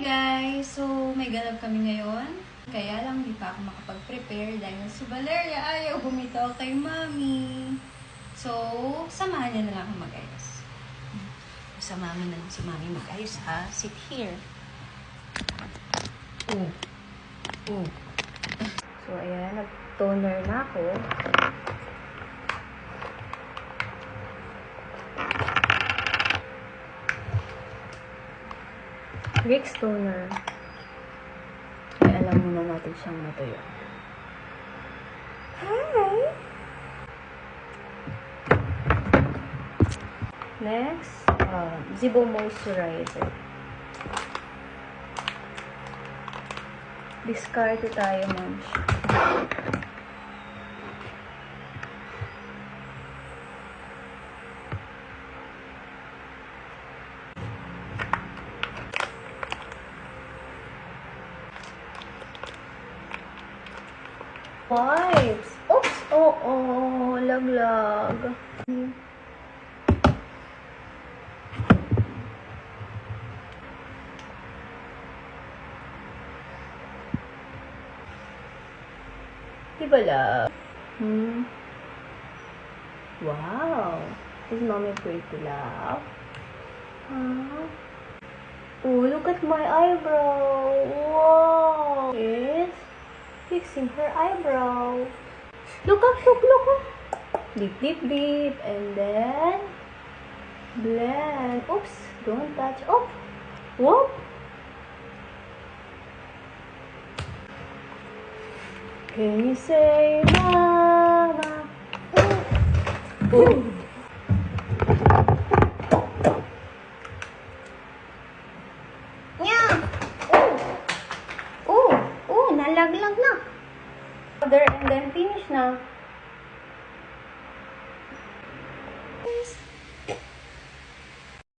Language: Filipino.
guys! So, may ganap kami ngayon. Kaya lang, di pa ako makapag-prepare dahil si Valeria ayaw bumitaw kay Mami. So, samahan niya na lang ako mag-ayos. Samahan na lang si Mami mag-ayos, ha? Sit here. So, ayan. Nag-toner na ako. Vicks toner. Kaya alam muna natin siyang matuyo. Hi! Next, Zibo Moisturizer. Discard tayo, Munch. Wipes. Oops! Oh, laglag. Diba lang? Wow! Is Mommy pretty love? Huh? Oh, look at my eyebrow! Wow! Yes? Fixing her eyebrow. Look up, look. Dip. And then blend. Oops, don't touch. Oh, whoop. Can you say mama? Ooh. Yeah. Nalaglag na. And then finish na.